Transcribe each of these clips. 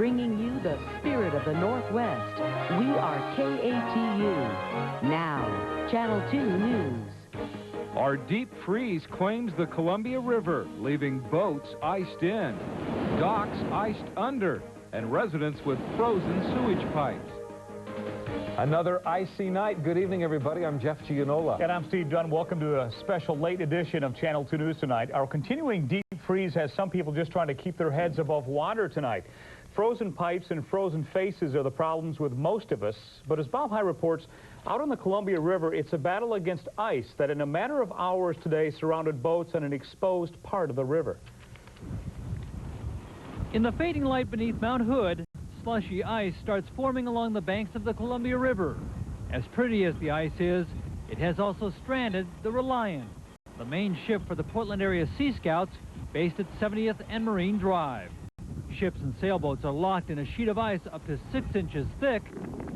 bringing you the spirit of the Northwest. We are KATU. Now, Channel 2 News. Our deep freeze claims the Columbia River, leaving boats iced in, docks iced under, and residents with frozen sewage pipes. Another icy night. Good evening, everybody. I'm Jeff Gianola. And I'm Steve Dunn. Welcome to a special late edition of Channel 2 News tonight. Our continuing deep freeze has some people just trying to keep their heads above water tonight. Frozen pipes and frozen faces are the problems with most of us. But as Bob High reports, out on the Columbia River, it's a battle against ice that in a matter of hours today surrounded boats on an exposed part of the river. In the fading light beneath Mount Hood, slushy ice starts forming along the banks of the Columbia River. As pretty as the ice is, it has also stranded the Reliant, the main ship for the Portland area Sea Scouts based at 70th and Marine Drive. Ships and sailboats are locked in a sheet of ice up to 6 inches thick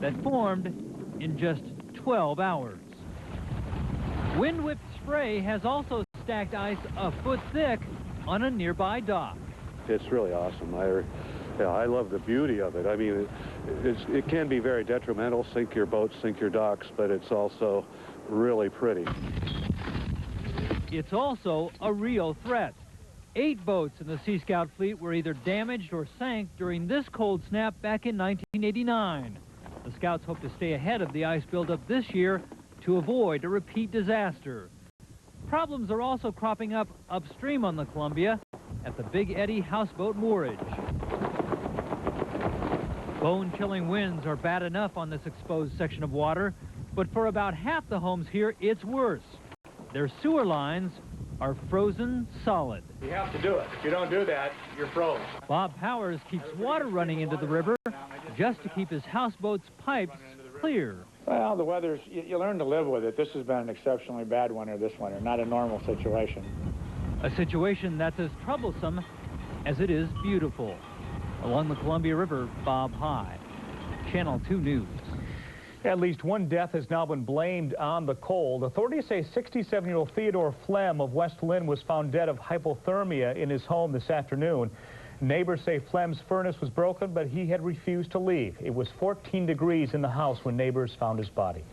that formed in just 12 hours. Wind-whipped spray has also stacked ice a foot thick on a nearby dock. It's really awesome. I love the beauty of it. I mean, it can be very detrimental, sink your boats, sink your docks, but it's also really pretty. It's also a real threat. 8 boats in the Sea Scout fleet were either damaged or sank during this cold snap back in 1989. The Scouts hope to stay ahead of the ice buildup this year to avoid a repeat disaster. Problems are also cropping up upstream on the Columbia at the Big Eddy houseboat moorage. Bone-chilling winds are bad enough on this exposed section of water, but for about half the homes here, it's worse. Their sewer lines are frozen solid. You have to do it. If you don't do that, you're froze. Bob Powers keeps water running into the river just to keep his houseboat's pipes clear. Well, the weather's, you learn to live with it. This has been an exceptionally bad winter this winter, not a normal situation. A situation that's as troublesome as it is beautiful. Along the Columbia River, Bob High, Channel 2 News. At least one death has now been blamed on the cold. Authorities say 67-year-old Theodore Flem of West Lynn was found dead of hypothermia in his home this afternoon. Neighbors say Flem's furnace was broken, but he had refused to leave. It was 14 degrees in the house when neighbors found his body.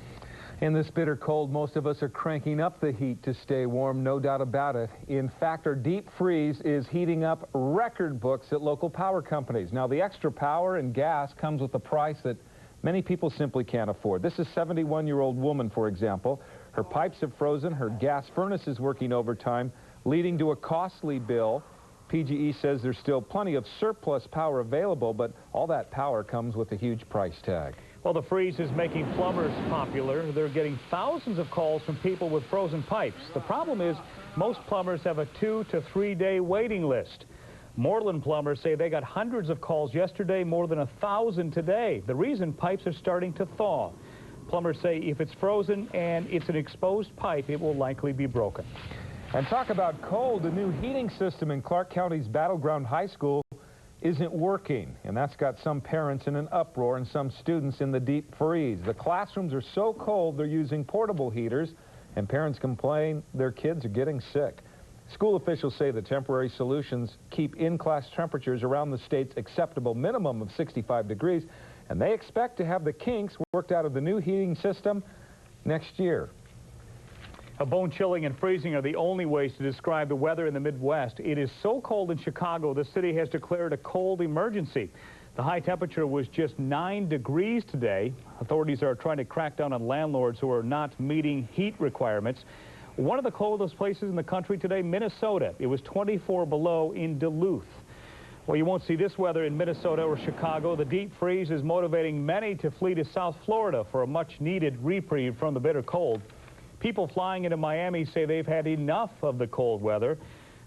In this bitter cold, most of us are cranking up the heat to stay warm, no doubt about it. In fact, our deep freeze is heating up record books at local power companies. Now, the extra power and gas comes with a price that many people simply can't afford. This is a 71-year-old woman, for example. Her pipes have frozen, her gas furnace is working overtime, leading to a costly bill. PGE says there's still plenty of surplus power available, but all that power comes with a huge price tag. Well, the freeze is making plumbers popular. They're getting thousands of calls from people with frozen pipes. The problem is most plumbers have a 2 to 3 day waiting list. Moreland plumbers say they got hundreds of calls yesterday, more than 1,000 today. The reason, pipes are starting to thaw. Plumbers say if it's frozen and it's an exposed pipe, it will likely be broken. And talk about cold, the new heating system in Clark County's Battleground High School isn't working, and that's got some parents in an uproar and some students in the deep freeze. The classrooms are so cold they're using portable heaters, and parents complain their kids are getting sick. School officials say the temporary solutions keep in-class temperatures around the state's acceptable minimum of 65 degrees, and they expect to have the kinks worked out of the new heating system next year. Bone-chilling and freezing are the only ways to describe the weather in the Midwest. It is so cold in Chicago, the city has declared a cold emergency. The high temperature was just 9 degrees today. Authorities are trying to crack down on landlords who are not meeting heat requirements. One of the coldest places in the country today, Minnesota. It was 24 below in Duluth. Well, you won't see this weather in Minnesota or Chicago. The deep freeze is motivating many to flee to South Florida for a much-needed reprieve from the bitter cold. People flying into Miami say they've had enough of the cold weather.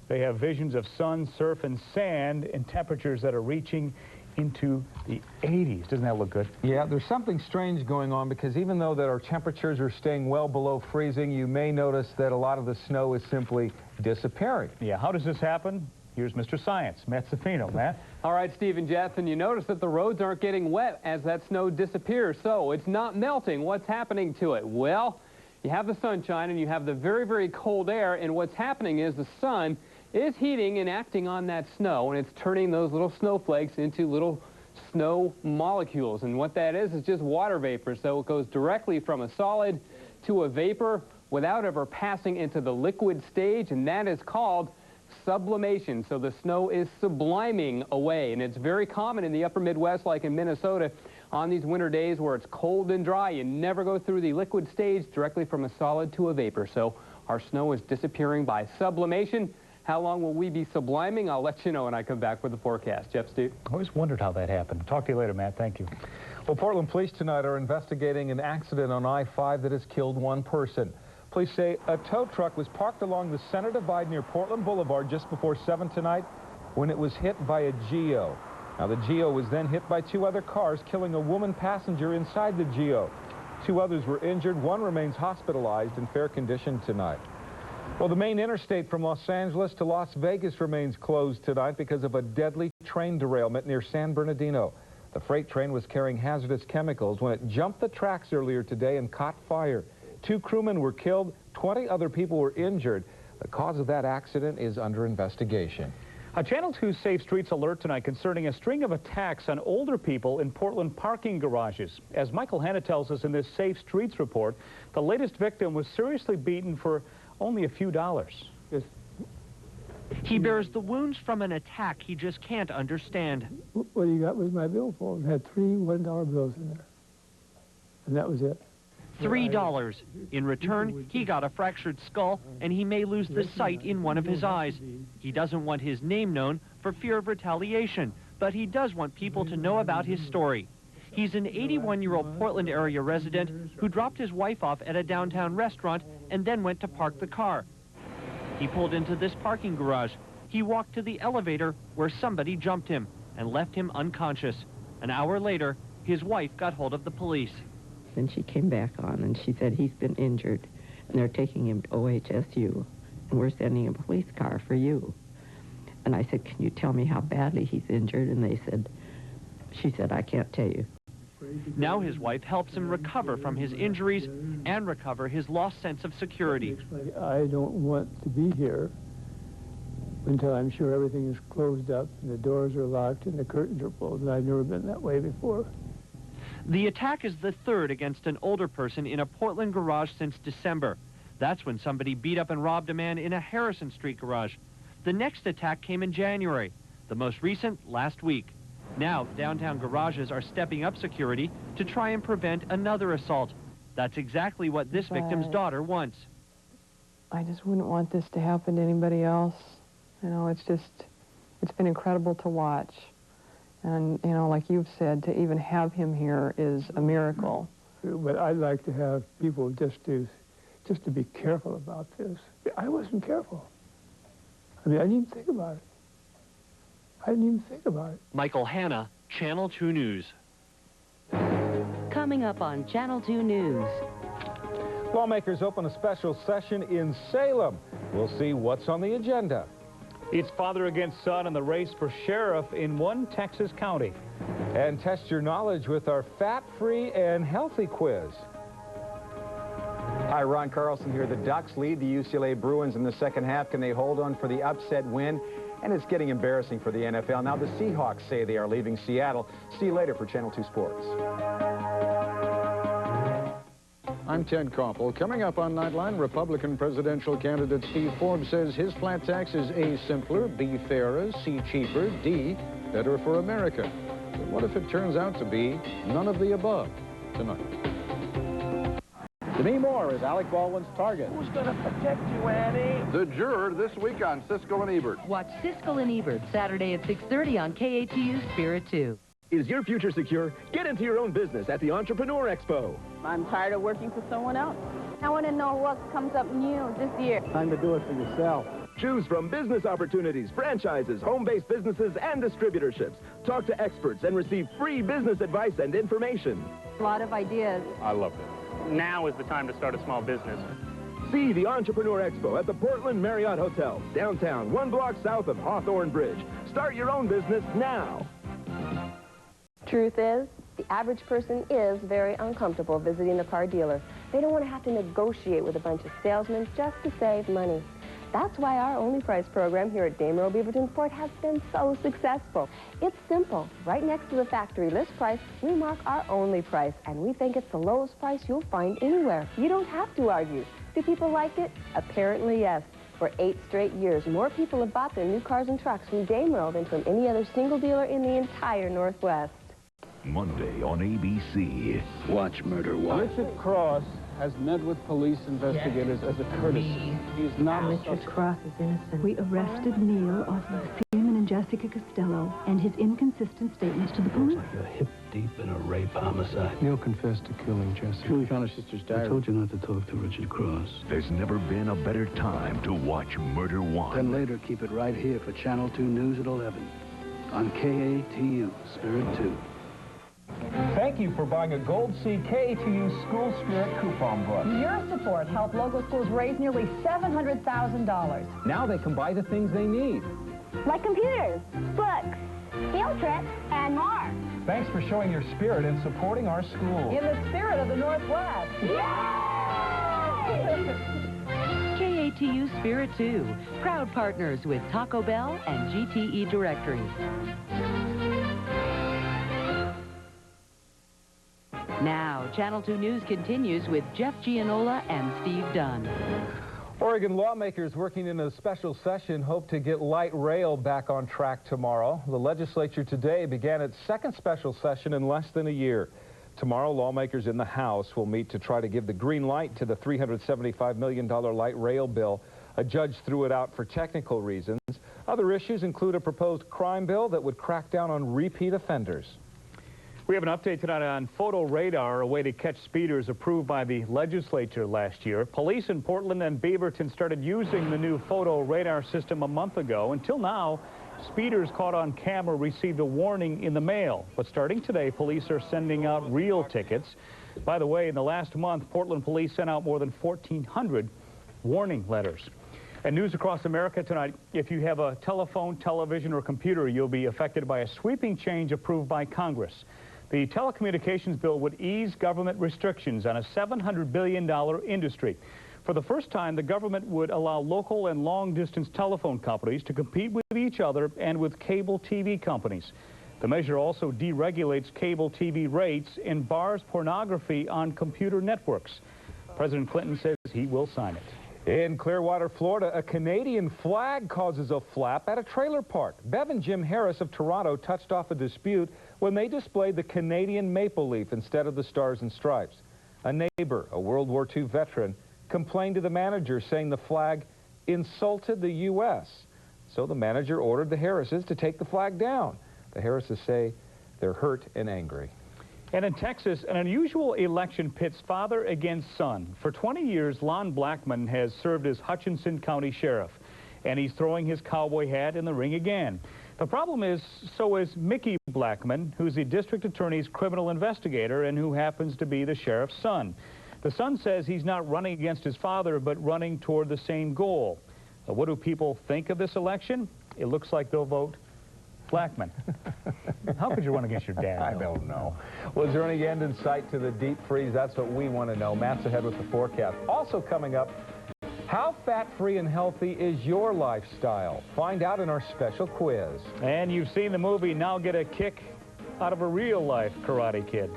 They have visions of sun, surf, and sand, and temperatures that are reaching into the 80s. Doesn't that look good? Yeah, there's something strange going on, because even though that our temperatures are staying well below freezing, you may notice that a lot of the snow is simply disappearing. Yeah, how does this happen? Here's Mr. Science, Matt Safino. Matt? All right, Steve and Jeff, and you notice that the roads aren't getting wet as that snow disappears, so it's not melting. What's happening to it? Well, you have the sunshine and you have the very, very cold air, and what's happening is the sun is heating and acting on that snow, and it's turning those little snowflakes into little snow molecules. And what that is just water vapor. So it goes directly from a solid to a vapor without ever passing into the liquid stage, and that is called sublimation. So the snow is subliming away, and it's very common in the upper Midwest, like in Minnesota, on these winter days where it's cold and dry. You never go through the liquid stage directly from a solid to a vapor. So our snow is disappearing by sublimation. How long will we be subliming? I'll let you know when I come back with the forecast. Jeff, Steve? I always wondered how that happened. Talk to you later, Matt. Thank you. Well, Portland police tonight are investigating an accident on I-5 that has killed one person. Police say a tow truck was parked along the center divide near Portland Boulevard just before 7 tonight when it was hit by a Geo. Now, the Geo was then hit by 2 other cars, killing a woman passenger inside the Geo. 2 others were injured. 1 remains hospitalized in fair condition tonight. Well, the main interstate from Los Angeles to Las Vegas remains closed tonight because of a deadly train derailment near San Bernardino. The freight train was carrying hazardous chemicals when it jumped the tracks earlier today and caught fire. 2 crewmen were killed, 20 other people were injured. The cause of that accident is under investigation. A Channel 2 Safe Streets alert tonight concerning a string of attacks on older people in Portland parking garages. As Michael Hanna tells us in this Safe Streets report, the latest victim was seriously beaten for only a few dollars. He bears the wounds from an attack he just can't understand. What he got was my billfold. It had 3 $1 bills in there. And that was it. $3. In return, he got a fractured skull, and he may lose the sight in one of his eyes. He doesn't want his name known for fear of retaliation, but he does want people to know about his story. He's an 81-year-old Portland area resident who dropped his wife off at a downtown restaurant and then went to park the car. He pulled into this parking garage. He walked to the elevator where somebody jumped him and left him unconscious. An hour later, his wife got hold of the police. Then she came back on and she said he's been injured and they're taking him to OHSU and we're sending a police car for you. And I said, can you tell me how badly he's injured? And she said, I can't tell you. Now his wife helps him recover from his injuries and recover his lost sense of security. I don't want to be here until I'm sure everything is closed up and the doors are locked and the curtains are pulled, and I've never been that way before. The attack is the 3rd against an older person in a Portland garage since December. That's when somebody beat up and robbed a man in a Harrison Street garage. The next attack came in January, the most recent last week. Now, downtown garages are stepping up security to try and prevent another assault. That's exactly what this victim's daughter wants. I just wouldn't want this to happen to anybody else. You know, it's been incredible to watch. And, you know, like you've said, to even have him here is a miracle. But I'd like to have people just to be careful about this. I wasn't careful. I mean, I didn't even think about it. Michael Hanna, Channel 2 News. Coming up on Channel 2 News. Lawmakers open a special session in Salem. We'll see what's on the agenda. It's father against son in the race for sheriff in one Texas county. And test your knowledge with our fat-free and healthy quiz. Hi, Ron Carlson here. The Ducks lead the UCLA Bruins in the second half. Can they hold on for the upset win? And it's getting embarrassing for the NFL. Now the Seahawks say they are leaving Seattle. See you later for Channel 2 Sports. I'm Ted Koppel. Coming up on Nightline, Republican presidential candidate Steve Forbes says his flat tax is A, simpler, B, fairer, C, cheaper, D, better for America. But what if it turns out to be none of the above tonight? Demi Moore is Alec Baldwin's target. Who's going to protect you, Annie? The Juror this week on Siskel and Ebert. Watch Siskel and Ebert Saturday at 6:30 on KATU Spirit 2. Is your future secure? Get into your own business at the Entrepreneur Expo. I'm tired of working for someone else. I want to know what comes up new this year. Time to do it for yourself. Choose from business opportunities, franchises, home-based businesses, and distributorships. Talk to experts and receive free business advice and information. A lot of ideas. I love it. Now is the time to start a small business. See the Entrepreneur Expo at the Portland Marriott Hotel, downtown, 1 block south of Hawthorne Bridge. Start your own business now. Truth is, the average person is very uncomfortable visiting the car dealer. They don't want to have to negotiate with a bunch of salesmen just to save money. That's why our Only Price program here at Damer Beaverton Ford has been so successful. It's simple. Right next to the factory list price, we mark our only price, and we think it's the lowest price you'll find anywhere. You don't have to argue. Do people like it? Apparently, yes. For 8 straight years, more people have bought their new cars and trucks from Damer than from any other single dealer in the entire Northwest. Monday on ABC. Watch Murder Watch. Richard Cross has met with police investigators as a courtesy. He's not Richard Cross is innocent. We arrested Neil off of Seaman and Jessica Costello and his inconsistent statements to the police. Looks like you're hip deep in a rape homicide. Neil confessed to killing Jessica. Julie found her sister's diary. I told you not to talk to Richard Cross. There's never been a better time to watch Murder One. Then later, keep it right here for Channel 2 News at 11 on KATU Spirit 2. Thank you for buying a Gold C KATU School Spirit coupon book. Your support helped local schools raise nearly $700,000. Now they can buy the things they need. Like computers, books, field trips, and more. Thanks for showing your spirit and supporting our school. In the spirit of the Northwest. KATU Spirit 2, proud partners with Taco Bell and GTE Directory. Now, Channel 2 News continues with Jeff Gianola and Steve Dunn. Oregon lawmakers working in a special session hope to get light rail back on track tomorrow. The legislature today began its second special session in less than a year. Tomorrow, lawmakers in the House will meet to try to give the green light to the $375 million light rail bill. A judge threw it out for technical reasons. Other issues include a proposed crime bill that would crack down on repeat offenders. We have an update tonight on photo radar, a way to catch speeders approved by the legislature last year. Police in Portland and Beaverton started using the new photo radar system a month ago. Until now, speeders caught on camera received a warning in the mail. But starting today, police are sending out real tickets. By the way, in the last month, Portland police sent out more than 1,400 warning letters. And news across America tonight, if you have a telephone, television, or computer, you'll be affected by a sweeping change approved by Congress. The telecommunications bill would ease government restrictions on a $700 billion industry. For the first time, the government would allow local and long-distance telephone companies to compete with each other and with cable TV companies. The measure also deregulates cable TV rates and bars pornography on computer networks. President Clinton says he will sign it. In Clearwater, Florida, a Canadian flag causes a flap at a trailer park. Bev and Jim Harris of Toronto touched off a dispute when they displayed the Canadian maple leaf instead of the stars and stripes. A neighbor, a World War II veteran, complained to the manager, saying the flag insulted the U.S. So the manager ordered the Harrises to take the flag down. The Harrises say they're hurt and angry. And in Texas, an unusual election pits father against son. For 20 years, Lon Blackman has served as Hutchinson County Sheriff, and he's throwing his cowboy hat in the ring again. The problem is, so is Mickey Blackman, who's the district attorney's criminal investigator and who happens to be the sheriff's son. The son says he's not running against his father, but running toward the same goal. What do people think of this election? It looks like they'll vote Blackman. How could you run against your dad? I don't know. Well, is there any end in sight to the deep freeze? That's what we want to know. Matt's ahead with the forecast. Also coming up, how fat-free and healthy is your lifestyle? Find out in our special quiz. And you've seen the movie, now get a kick out of a real-life Karate Kid.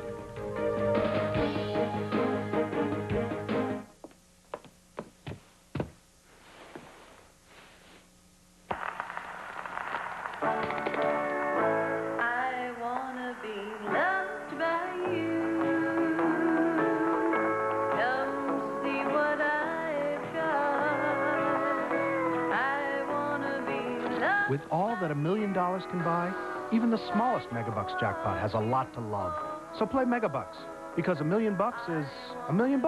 With all that $1 million can buy, even the smallest Megabucks jackpot has a lot to love. So play Megabucks, because $1 million is $1 million.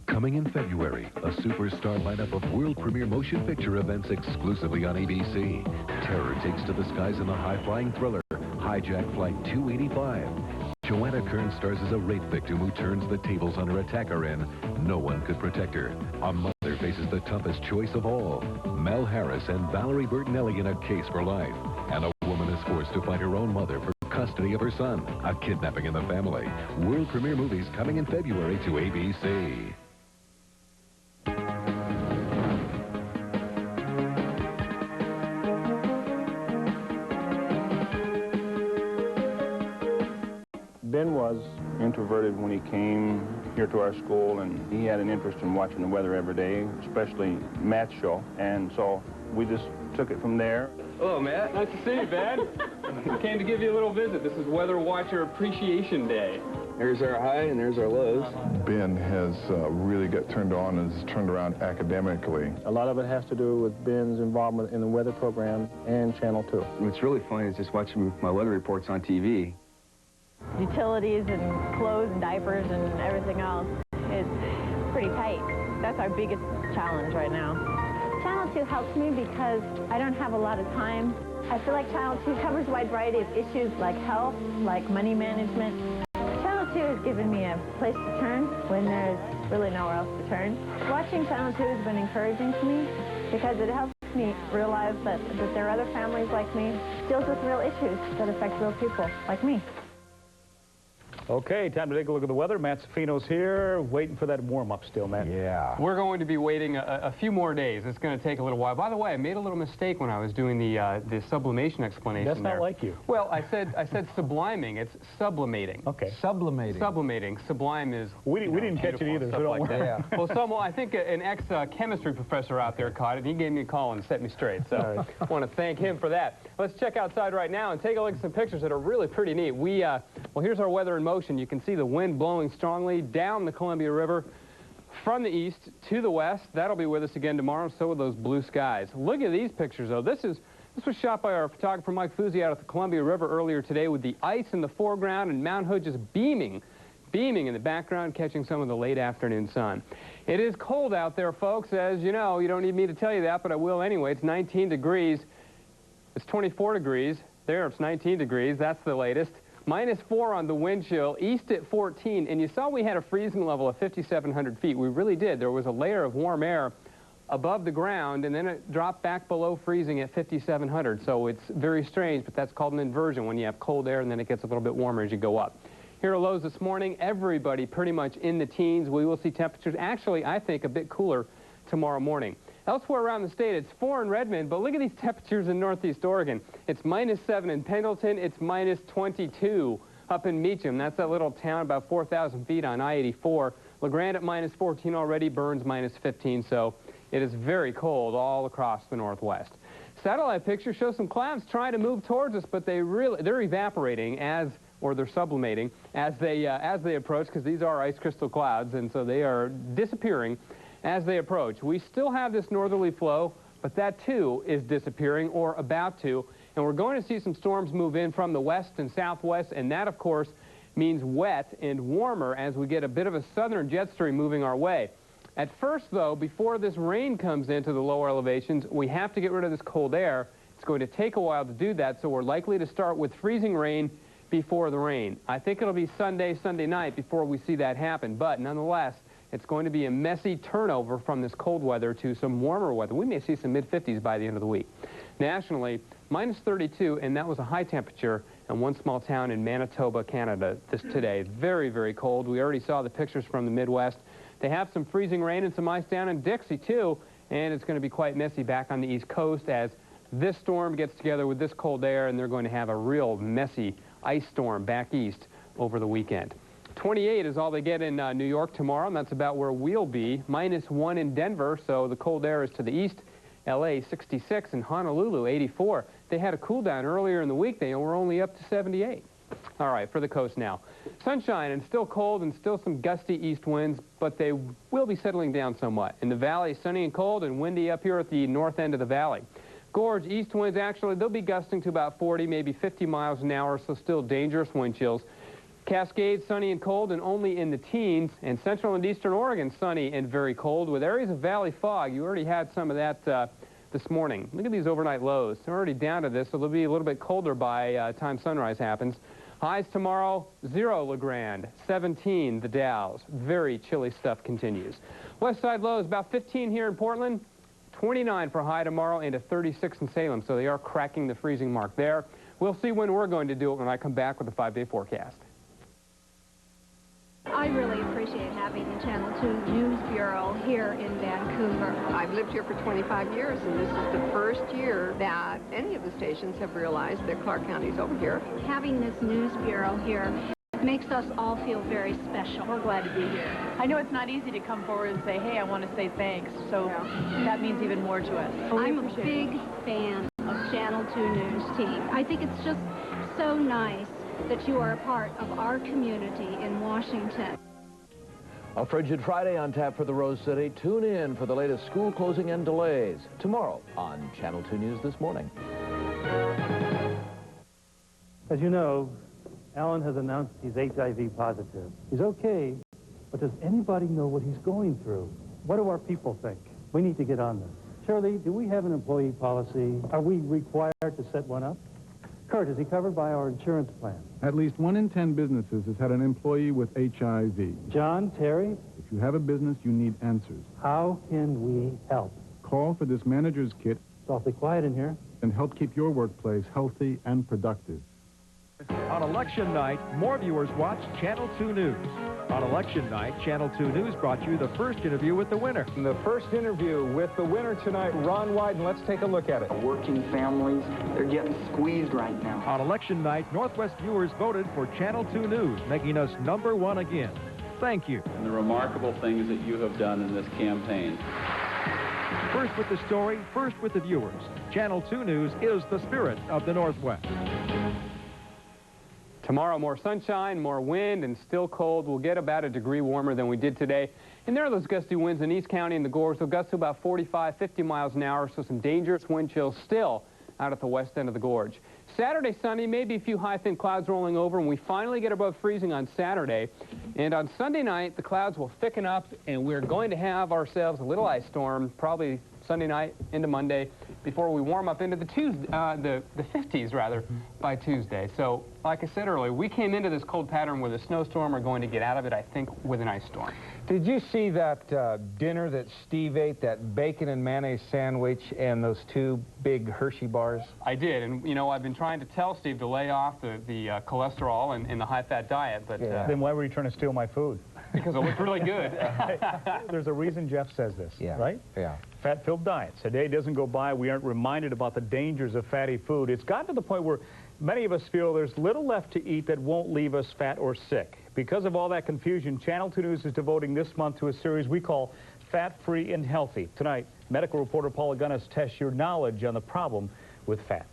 Coming in February, a superstar lineup of world premiere motion picture events exclusively on ABC. Terror takes to the skies in the high-flying thriller, Hijack Flight 285. Joanna Kern stars as a rape victim who turns the tables on her attacker and no one could protect her. A mother faces the toughest choice of all. Mel Harris and Valerie Bertinelli in A Case for Life. And a woman is forced to find her own mother for custody of her son. A kidnapping in the family. World premiere movies coming in February to ABC. Ben was introverted when he came here to our school, and he had an interest in watching the weather every day, especially Matt's show, and so we just took it from there. Hello, Matt. Nice to see you, Ben. Came to give you a little visit. This is Weather Watcher Appreciation Day. There's our high and there's our lows. Ben has really got turned on and has turned around academically. A lot of it has to do with Ben's involvement in the weather program and Channel 2. What's really funny is just watching my weather reports on TV. Utilities and clothes and diapers and everything else is pretty tight. That's our biggest challenge right now. Channel 2 helps me because I don't have a lot of time. I feel like Channel 2 covers a wide variety of issues like health, like money management. Channel 2 has given me a place to turn when there's really nowhere else to turn. Watching Channel 2 has been encouraging to me because it helps me realize that there are other families like me, deals with real issues that affect real people like me. Okay, time to take a look at the weather. Matt Safino's here, waiting for that warm-up still, Matt. Yeah. We're going to be waiting a few more days. It's going to take a little while. By the way, I made a little mistake when I was doing the sublimation explanation. That's not there. like you. Well, I said subliming. It's sublimating. Okay. Sublimating. Sublimating. Sublime is. We didn't catch it either, so don't like worry. that. Yeah. Well, I think an ex-chemistry professor out there caught it, and he gave me a call and set me straight. So I want to thank him for that. Let's check outside right now and take a look at some pictures that are really pretty neat. Well, here's our weather in motion. You can see the wind blowing strongly down the Columbia River from the east to the west. That'll be with us again tomorrow. So will those blue skies. Look at these pictures, though. This was shot by our photographer Mike Fuzzi out at the Columbia River earlier today with the ice in the foreground and Mount Hood just beaming in the background, catching some of the late afternoon sun. It is cold out there, folks. As you know, you don't need me to tell you that, but I will anyway. It's 19 degrees. It's 24 degrees. There, it's 19 degrees. That's the latest. -4 on the wind chill, east at 14, and you saw we had a freezing level of 5,700 feet. We really did. There was a layer of warm air above the ground, and then it dropped back below freezing at 5,700. So it's very strange, but that's called an inversion when you have cold air and then it gets a little bit warmer as you go up. Here are lows this morning. Everybody pretty much in the teens. We will see temperatures actually, I think, a bit cooler tomorrow morning. Elsewhere around the state, it's 4 in Redmond, but look at these temperatures in northeast Oregon. It's -7 in Pendleton. It's -22 up in Meacham. That's that little town about 4,000 feet on I-84. LeGrand at -14 already, Burns -15, so it is very cold all across the northwest. Satellite picture shows some clouds trying to move towards us, but they're evaporating or they're sublimating as they approach, because these are ice crystal clouds, and so they are disappearing as they approach. We still have this northerly flow, but that too is disappearing or about to, and we're going to see some storms move in from the west and southwest, and that of course means wet and warmer as we get a bit of a southern jet stream moving our way. At first though, before this rain comes into the lower elevations, we have to get rid of this cold air. It's going to take a while to do that, so we're likely to start with freezing rain before the rain. I think it'll be Sunday night before we see that happen, but nonetheless, it's going to be a messy turnover from this cold weather to some warmer weather. We may see some mid-50s by the end of the week. Nationally, -32, and that was a high temperature in one small town in Manitoba, Canada today. Very, very cold. We already saw the pictures from the Midwest. They have some freezing rain and some ice down in Dixie, too, and it's going to be quite messy back on the East Coast as this storm gets together with this cold air, and they're going to have a real messy ice storm back east over the weekend. 28 is all they get in New York tomorrow, and that's about where we'll be. -1 in Denver, so the cold air is to the east. L.A. 66 and Honolulu 84. They had a cool down earlier in the week. They were only up to 78. All right, for the coast now. Sunshine and still cold and still some gusty east winds, but they will be settling down somewhat. In the valley, sunny and cold and windy up here at the north end of the valley. Gorge east winds, actually, they'll be gusting to about 40, maybe 50 miles an hour, so still dangerous wind chills. Cascades, sunny and cold and only in the teens. And central and eastern Oregon, sunny and very cold with areas of valley fog. You already had some of that this morning. Look at these overnight lows. They're already down to this, so they'll be a little bit colder by time sunrise happens. Highs tomorrow, 0 LeGrand, 17 the Dalles. Very chilly stuff continues. West side lows, about 15 here in Portland, 29 for high tomorrow, and a 36 in Salem, so they are cracking the freezing mark there. We'll see when we're going to do it when I come back with a 5-day forecast. I really appreciate having the Channel 2 News Bureau here in Vancouver. I've lived here for 25 years, and this is the first year that any of the stations have realized that Clark County's over here. Having this news bureau here makes us all feel very special. We're glad to be here. I know it's not easy to come forward and say, hey, I want to say thanks, so that means even more to us. I'm a big fan of Channel 2 News team. I think it's just so nice that you are a part of our community in Washington. A frigid Friday on tap for the Rose City. Tune in for the latest school closing and delays tomorrow on Channel 2 News This Morning. As you know, Alan has announced he's HIV positive. He's okay, but does anybody know what he's going through? What do our people think? We need to get on this. Shirley, do we have an employee policy? Are we required to set one up? Kurt, is he covered by our insurance plan? At least 1 in 10 businesses has had an employee with HIV. John, Terry? If you have a business, you need answers. How can we help? Call for this manager's kit. It's awfully quiet in here. And help keep your workplace healthy and productive. On election night, more viewers watch Channel 2 News. On election night, Channel 2 News brought you the first interview with the winner. And the first interview with the winner tonight, Ron Wyden. Let's take a look at it. Working families, they're getting squeezed right now. On election night, Northwest viewers voted for Channel 2 News, making us #1 again. Thank you. And the remarkable things that you have done in this campaign. First with the story, first with the viewers. Channel 2 News is the spirit of the Northwest. Tomorrow, more sunshine, more wind, and still cold. We'll get about a degree warmer than we did today. And there are those gusty winds in East County and the Gorge. They'll gust to about 45, 50 miles an hour, so some dangerous wind chills still out at the west end of the Gorge. Saturday, Sunday, maybe a few high, thin clouds rolling over, and we finally get above freezing on Saturday. And on Sunday night, the clouds will thicken up, and we're going to have ourselves a little ice storm, probably Sunday night into Monday, before we warm up into the 50s, rather, by Tuesday. So, like I said earlier, we came into this cold pattern with a snowstorm. We're going to get out of it, I think, with an ice storm. Did you see that dinner that Steve ate, that bacon and mayonnaise sandwich and those 2 big Hershey bars? I did, and, you know, I've been trying to tell Steve to lay off the cholesterol and the high-fat diet, but... Then why were you trying to steal my food? Because it looked really good. There's a reason Jeff says this, right? Yeah. Fat-filled diets. A day doesn't go by we aren't reminded about the dangers of fatty food. It's gotten to the point where many of us feel there's little left to eat that won't leave us fat or sick. Because of all that confusion, Channel 2 News is devoting this month to a series we call Fat-Free and Healthy. Tonight, medical reporter Paula Gunnis tests your knowledge on the problem with fat.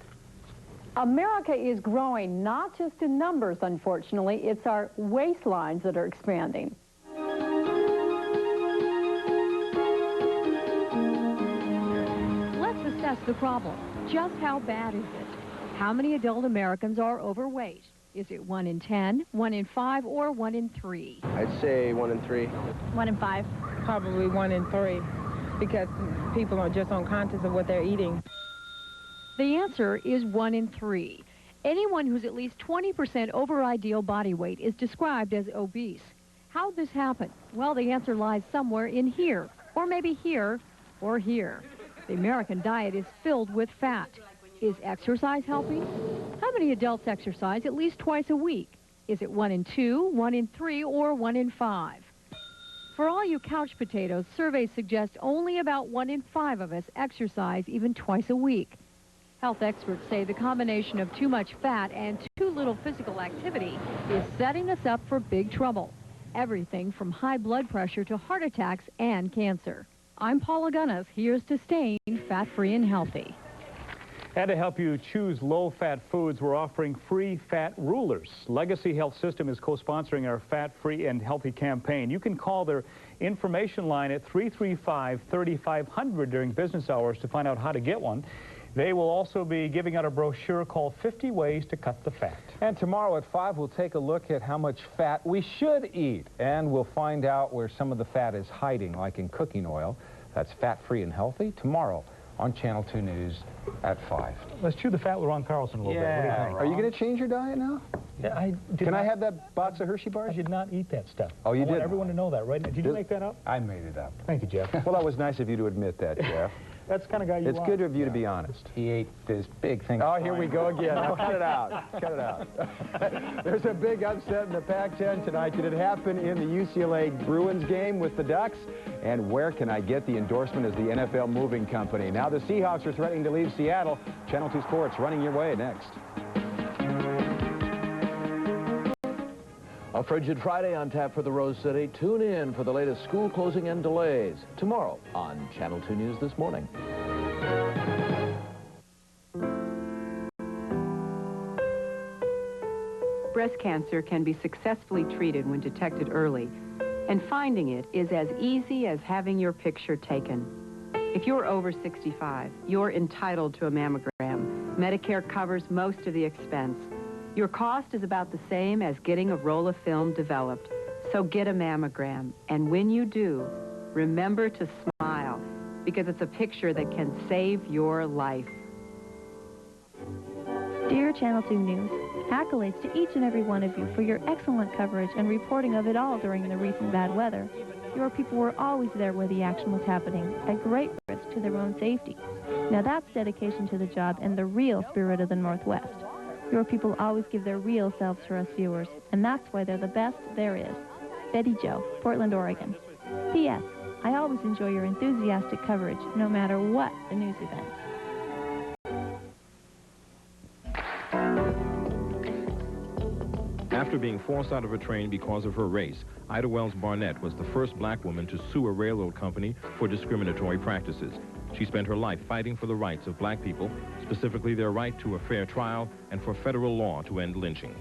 America is growing, not just in numbers, unfortunately. It's our waistlines that are expanding. Let's assess the problem. Just how bad is it? How many adult Americans are overweight? Is it 1 in 10, 1 in 5, or 1 in 3? I'd say 1 in 3. 1 in 5. Probably 1 in 3, because people are just unconscious of what they're eating. The answer is 1 in 3. Anyone who's at least 20% over ideal body weight is described as obese. How'd this happen? Well, the answer lies somewhere in here, or maybe here, or here. The American diet is filled with fat. Is exercise helping? How many adults exercise at least twice a week? Is it 1 in 2, 1 in 3, or 1 in 5? For all you couch potatoes, surveys suggest only about 1 in 5 of us exercise even twice a week. Health experts say the combination of too much fat and too little physical activity is setting us up for big trouble. Everything from high blood pressure to heart attacks and cancer. I'm Paula Gunnis. Here's to staying fat-free and healthy. And to help you choose low-fat foods, we're offering free fat rulers. Legacy Health System is co-sponsoring our Fat-Free and Healthy campaign. You can call their information line at 335-3500 during business hours to find out how to get one. They will also be giving out a brochure called 50 Ways to Cut the Fat. And tomorrow at 5, we'll take a look at how much fat we should eat. And we'll find out where some of the fat is hiding, like in cooking oil. That's Fat-Free and Healthy tomorrow on Channel 2 News at 5. Let's chew the fat with Ron Carlson a little bit. What do you think? Are you going to change your diet now? Yeah, Can I have that box of Hershey bars? I did not eat that stuff. Oh, you did? I want everyone to know that, right? Did you make that up? I made it up. Thank you, Jeff. Well, that was nice of you to admit that, Jeff. That's the kind of guy you are. It's good of you to be honest. He ate this big thing. Oh, here we go again. Now, cut it out. Cut it out. There's a big upset in the Pac-10 tonight. Did it happen in the UCLA Bruins game with the Ducks? And where can I get the endorsement as the NFL moving company? Now the Seahawks are threatening to leave Seattle. Channel 2 Sports running your way next. A frigid Friday on tap for the Rose City. Tune in for the latest school closing and delays tomorrow on Channel 2 News This Morning. Breast cancer can be successfully treated when detected early, and finding it is as easy as having your picture taken. If you're over 65, you're entitled to a mammogram. Medicare covers most of the expense. Your cost is about the same as getting a roll of film developed, so get a mammogram. And when you do, remember to smile, because it's a picture that can save your life. Dear Channel 2 News, accolades to each and every one of you for your excellent coverage and reporting of it all during the recent bad weather. Your people were always there where the action was happening, at great risk to their own safety. Now that's dedication to the job and the real spirit of the Northwest. Your people always give their real selves for us viewers, and that's why they're the best there is. Betty Jo, Portland, Oregon. P.S. I always enjoy your enthusiastic coverage, no matter what the news event. After being forced out of a train because of her race, Ida Wells Barnett was the first black woman to sue a railroad company for discriminatory practices. She spent her life fighting for the rights of black people, specifically their right to a fair trial and for federal law to end lynching.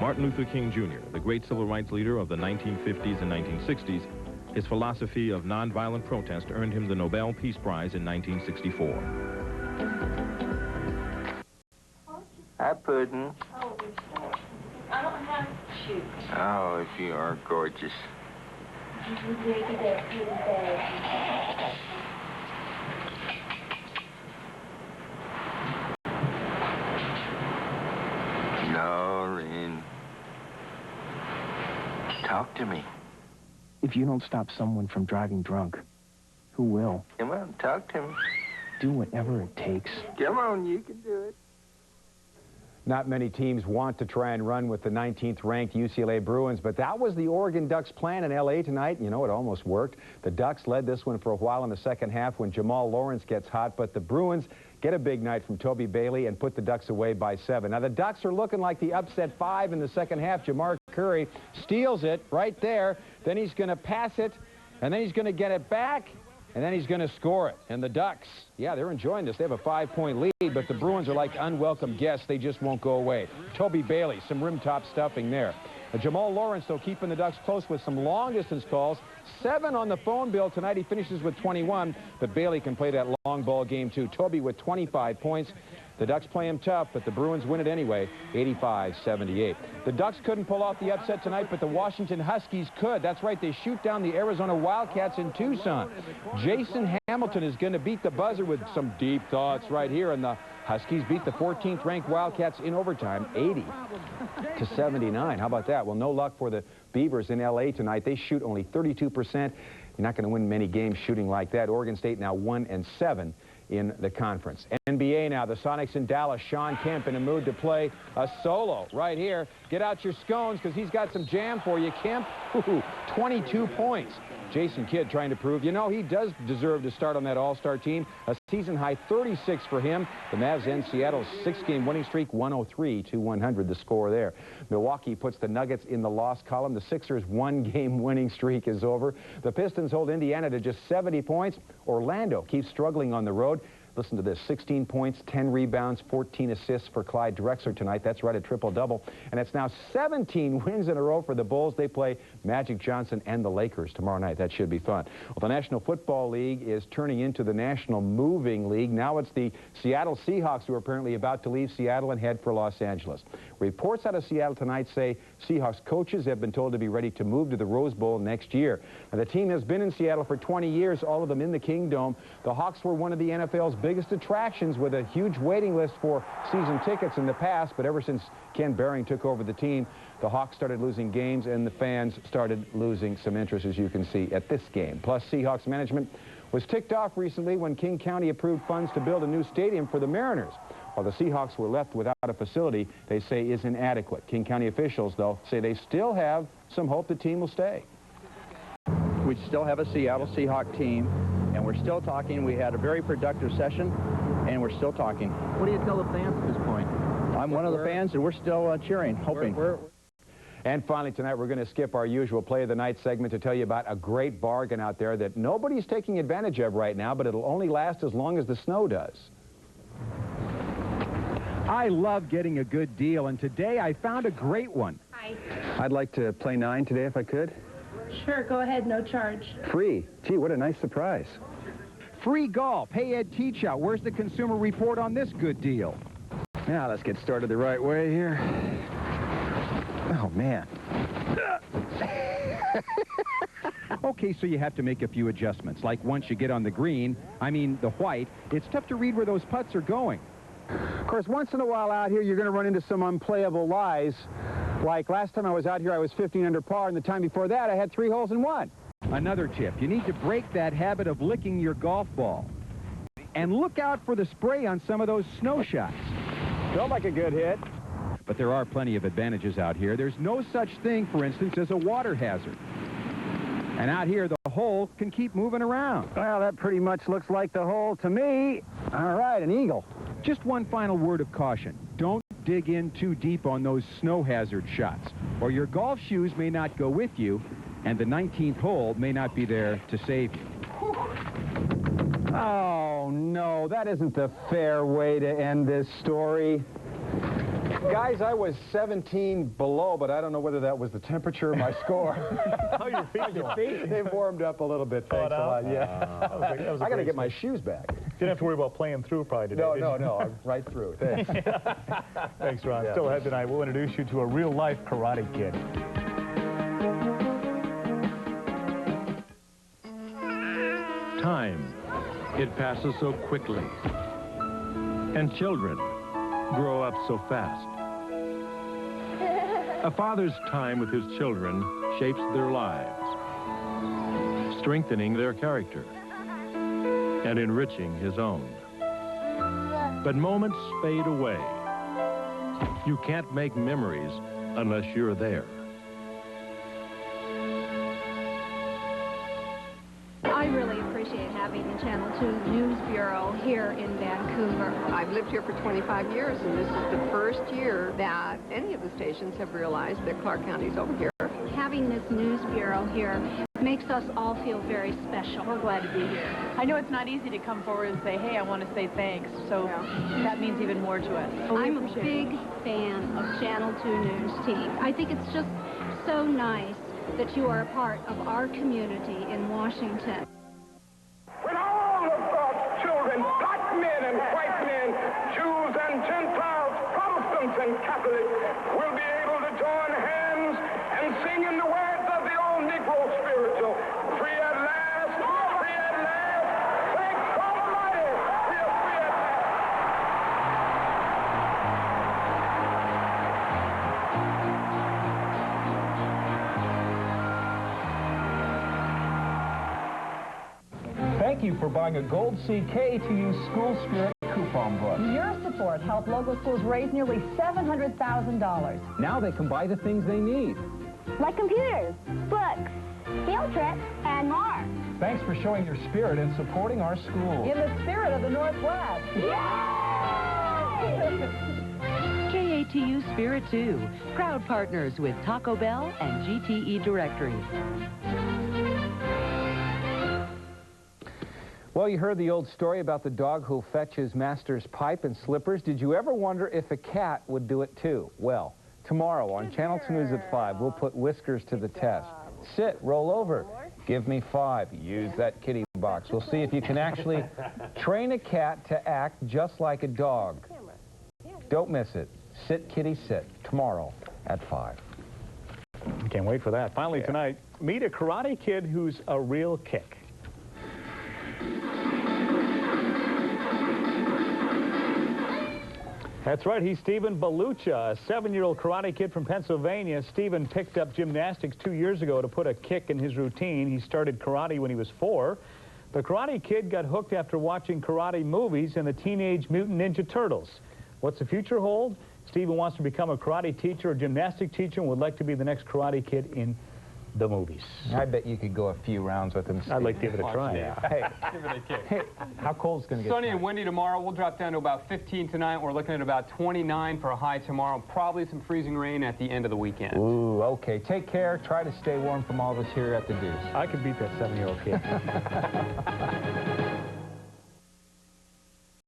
Martin Luther King Jr., the great civil rights leader of the 1950s and 1960s, his philosophy of nonviolent protest earned him the Nobel Peace Prize in 1964. Hi, Puddin'. I don't have shoes. Oh, if you are gorgeous. Noreen. Talk to me. If you don't stop someone from driving drunk, who will? Come on, talk to me. Do whatever it takes. Come on, you can do it. Not many teams want to try and run with the 19th-ranked UCLA Bruins, but that was the Oregon Ducks' plan in L.A. tonight. You know, it almost worked. The Ducks led this one for a while in the second half when Jamal Lawrence gets hot, but the Bruins get a big night from Toby Bailey and put the Ducks away by 7. Now, the Ducks are looking like the upset 5 in the second half. Jamar Curry steals it right there. Then he's going to pass it, and then he's going to get it back. And then he's going to score it. And the Ducks, yeah, they're enjoying this. They have a 5-point lead, but the Bruins are like unwelcome guests. They just won't go away. Toby Bailey, some rim top stuffing there. Jamal Lawrence, though, keeping the Ducks close with some long-distance calls. 7 on the phone bill tonight. He finishes with 21, but Bailey can play that long ball game, too. Toby with 25 points. The Ducks play him tough, but the Bruins win it anyway, 85-78. The Ducks couldn't pull off the upset tonight, but the Washington Huskies could. That's right, they shoot down the Arizona Wildcats in Tucson. Jason Hamilton is going to beat the buzzer with some deep thoughts right here, and the Huskies beat the 14th-ranked Wildcats in overtime, 80-79. How about that? Well, no luck for the Beavers in L.A. tonight. They shoot only 32%. You're not going to win many games shooting like that. Oregon State now 1-7 in the conference. NBA now, the Sonics in Dallas. Sean Kemp in a mood to play a solo right here. Get out your scones because he's got some jam for you. Kemp, 22 points. Jason Kidd trying to prove, you know, he does deserve to start on that all-star team. A season-high 36 for him. The Mavs end Seattle's 6-game winning streak, 103-100, the score there. Milwaukee puts the Nuggets in the loss column. The Sixers' 1-game winning streak is over. The Pistons hold Indiana to just 70 points. Orlando keeps struggling on the road. Listen to this, 16 points, 10 rebounds, 14 assists for Clyde Drexler tonight. That's right, a triple-double. And it's now 17 wins in a row for the Bulls. They play Magic Johnson and the Lakers tomorrow night. That should be fun. Well, the National Football League is turning into the National Moving League. Now it's the Seattle Seahawks who are apparently about to leave Seattle and head for Los Angeles. Reports out of Seattle tonight say Seahawks coaches have been told to be ready to move to the Rose Bowl next year. Now, the team has been in Seattle for 20 years, all of them in the Kingdome. The Hawks were one of the NFL's biggest attractions with a huge waiting list for season tickets in the past, but ever since Ken Behring took over the team, the Hawks started losing games and the fans started losing some interest, as you can see at this game. Plus, Seahawks management was ticked off recently when King County approved funds to build a new stadium for the Mariners. While the Seahawks were left without a facility they say is inadequate. King County officials, though, say they still have some hope the team will stay. We still have a Seattle Seahawk team, and we're still talking. We had a very productive session, and we're still talking. What do you tell the fans at this point? I'm one of the fans, and we're still cheering, hoping. And finally tonight, we're going to skip our usual Play of the Night segment to tell you about a great bargain out there that nobody's taking advantage of right now, but it'll only last as long as the snow does. I love getting a good deal, and today I found a great one. Hi. I'd like to play 9 today if I could. Sure, go ahead, no charge. Free. Gee, what a nice surprise. Free golf. Hey, Ed Teachout, where's the Consumer Report on this good deal? Now, let's get started the right way here. Oh, man. Okay, so you have to make a few adjustments. Like once you get on the green, I mean the white, it's tough to read where those putts are going. Of course, once in a while out here, you're going to run into some unplayable lies. Like last time I was out here, I was 15 under par, and the time before that, I had 3 holes in 1. Another tip, you need to break that habit of licking your golf ball. And look out for the spray on some of those snow shots. Felt like a good hit. But there are plenty of advantages out here. There's no such thing, for instance, as a water hazard. And out here, the hole can keep moving around. Well, that pretty much looks like the hole to me. All right, an eagle. Just one final word of caution. Don't dig in too deep on those snow hazard shots, or your golf shoes may not go with you, and the 19th hole may not be there to save you. Oh, no, that isn't the fair way to end this story. Guys, I was 17 below, but I don't know whether that was the temperature or my score. How your feet doing? They've warmed up a little bit, thanks a lot. Yeah. I got to get my shoes back. Didn't have to worry about playing through probably today. No, I'm right through. Thanks. Thanks, Ron. Still ahead tonight, we'll introduce you to a real-life Karate Kid. Time. It passes so quickly. And children grow up so fast. A father's time with his children shapes their lives, strengthening their character and enriching his own. But moments fade away. You can't make memories unless you're there. I really appreciate having the Channel 2 News Bureau here in Vancouver. I've lived here for 25 years, and this is the first year that any of the stations have realized that Clark County's over here. Having this news bureau here makes us all feel very special. We're glad to be here. I know it's not easy to come forward and say, hey, I want to say thanks, so that means even more to us. I'm a big fan of Channel 2 News team. I think it's just so nice that you are a part of our community in Washington. When all of God's children, black men and white men, Jews and Gentiles, Protestants and Catholics, will be able to join hands and sing in the words of the old Negro spiritual, free at last, free at last, thank God Almighty, we are free at last. Thank you for buying a Gold C KATU School Spirit coupon book. Your support helped local schools raise nearly $700,000. Now they can buy the things they need. Like computers, books, field trips, and more. Thanks for showing your spirit and supporting our school. In the spirit of the Northwest. KATU Spirit 2, proud partners with Taco Bell and GTE Directory. Well, you heard the old story about the dog who'll fetch his master's pipe and slippers. Did you ever wonder if a cat would do it too? Well, tomorrow on Channel 2 News at 5, we'll put Whiskers to the test. Sit, roll over, give me 5. Use that kitty box. We'll see if you can actually train a cat to act just like a dog. Don't miss it. Sit, kitty, sit. Tomorrow at 5. Can't wait for that. Finally tonight, meet a Karate Kid who's a real kick. That's right, he's Stephen Balucha, a 7-year-old Karate Kid from Pennsylvania. Stephen picked up gymnastics 2 years ago to put a kick in his routine. He started karate when he was 4. The Karate Kid got hooked after watching karate movies and the Teenage Mutant Ninja Turtles. What's the future hold? Stephen wants to become a karate teacher or gymnastic teacher and would like to be the next Karate Kid in the movies. I bet you could go a few rounds with them. I'd like to give it a try. Yeah. Hey, Give it a kick. hey, how cold's going to get Sunny tonight? and windy tomorrow. We'll drop down to about 15 tonight. We're looking at about 29 for a high tomorrow. Probably some freezing rain at the end of the weekend. Ooh, okay. Take care. Try to stay warm from all of us here at the Deuce. I could beat that 7-year-old kid.